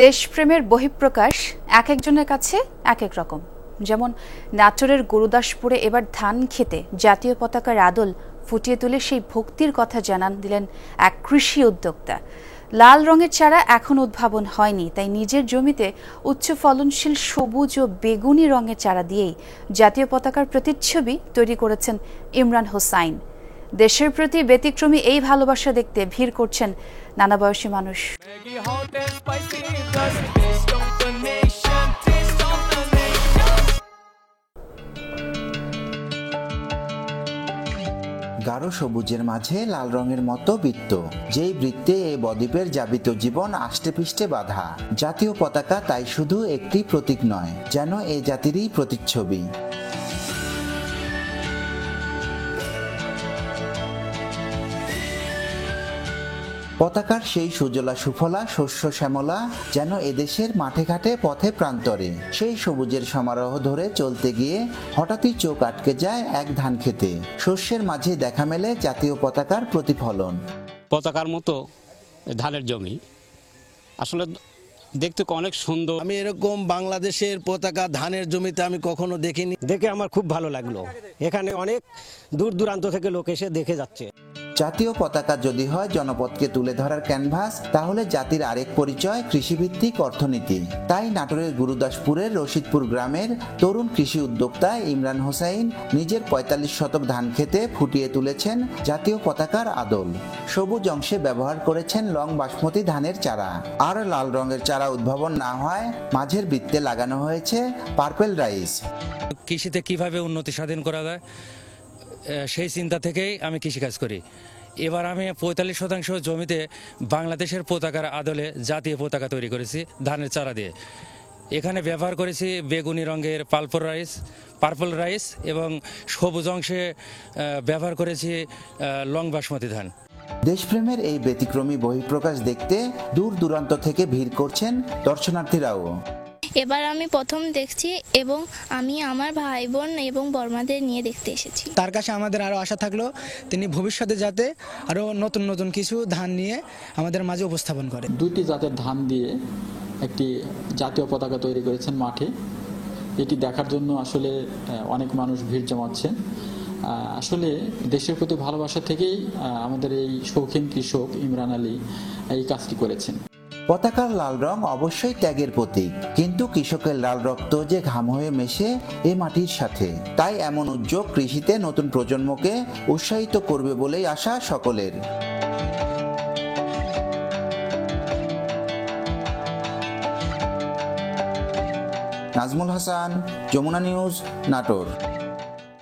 দেশপ্রেমের বহিঃপ্রকাশ এক একজনের কাছে এক এক রকম। যেমন নাটোরের গুরুদাসপুরে এবার ধান খেতে জাতীয় পতাকার আদল ফুটিয়ে তুলে সেই ভক্তির কথা জানান দিলেন এক কৃষি উদ্যোক্তা। লাল রঙের চারা এখন উদ্ভাবন হয়নি, তাই নিজের জমিতে উচ্চ ফলনশীল সবুজ ও বেগুনি রঙের চারা দিয়েই জাতীয় পতাকার প্রতিচ্ছবি তৈরি করেছেন ইমরান হোসাইন। দেশের প্রতি ব্যতিক্রমী এই ভালোবাসা দেখতে ভিড় করছেন নানা বয়সী মানুষ। গাঢ় সবুজের মাঝে লাল রঙের মতো বৃত্ত, যেই বৃত্তে এই বদ্বীপের যাবিত জীবন আষ্টেপৃষ্ঠে বাঁধা। জাতীয় পতাকা তাই শুধু একটি প্রতীক নয়, যেন এ জাতিরই প্রতিচ্ছবি। পতাকার সেই সুজলা সুফলা শস্য শ্যামলা যেন এদেশের মাঠে ঘাটে পথে প্রান্তরে। সেই সবুজের সমারোহ ধরে চলতে গিয়ে হঠাৎই চোখ আটকে যায় এক ধান খেতে। শস্যের মাঝে দেখা মেলে জাতীয় পতাকার প্রতিফলন। পতাকার মতো ধানের জমি আসলে দেখতে অনেক সুন্দর। আমি এরকম বাংলাদেশের পতাকা ধানের জমিতে আমি কখনো দেখিনি। দেখে আমার খুব ভালো লাগলো। এখানে অনেক দূর দূরান্ত থেকে লোক এসে দেখে যাচ্ছে। জাতীয় পতাকা যদি হয় জনপদকে তুলে ধরার ক্যানভাস, তাহলে জাতির আরেক পরিচয় কৃষিভিত্তিক অর্থনীতি। তাই নাটোরের গুরুদাসপুরের রশিদপুর গ্রামের তরুণ কৃষি উদ্যোক্তা ইমরান হোসাইন নিজের ৪৫ শতক ধান খেতে ফুটিয়ে তুলেছেন জাতীয় পতাকার আদল। সবুজ অংশে ব্যবহার করেছেন লং বাসমতি ধানের চারা, আর লাল রঙের চারা উদ্ভাবন না হয় মাঝের বৃত্তে লাগানো হয়েছে পার্পেল রাইস। কৃষিতে কিভাবে উন্নতি সাধন করা যায় সেই চিন্তা থেকেই আমি কৃষিকাজ করি। এবার আমি ৪৫% জমিতে বাংলাদেশের পতাকার আদলে জাতীয় পতাকা তৈরি করেছি ধানের চারা দিয়ে। এখানে ব্যবহার করেছি বেগুনি রঙের পার্পল রাইস এবং সবুজ অংশে ব্যবহার করেছি লং বাসমতি ধান। দেশপ্রেমের এই ব্যতিক্রমী বহিঃপ্রকাশ দেখতে দূর দূরান্ত থেকে ভিড় করছেন দর্শনার্থীরাও। এবার আমি প্রথম দেখছি এবং আমি আমার ভাই বোন এবং বর্মাদের নিয়ে দেখতে এসেছি। তার কাছে আমাদের আরও আশা থাকলো তিনি ভবিষ্যতে যাতে আরও নতুন নতুন কিছু ধান নিয়ে আমাদের মাঝে উপস্থাপন করে। দুটি জাতের ধান দিয়ে একটি জাতীয় পতাকা তৈরি করেছেন মাঠে। এটি দেখার জন্য আসলে অনেক মানুষ ভিড় জমাচ্ছেন। আসলে দেশের প্রতি ভালোবাসা থেকেই আমাদের এই শৌখিন কৃষক ইমরান আলী এই কাজটি করেছেন। পতাকার লাল রং অবশ্যই ত্যাগের প্রতীক, কিন্তু কৃষকের লাল রক্ত যে ঘাম হয়ে মেশে এ মাটির সাথে। তাই এমন উদ্যোগ কৃষিতে নতুন প্রজন্মকে উৎসাহিত করবে বলেই আশা সকলের। নাজমুল হাসান, যমুনা নিউজ, নাটোর।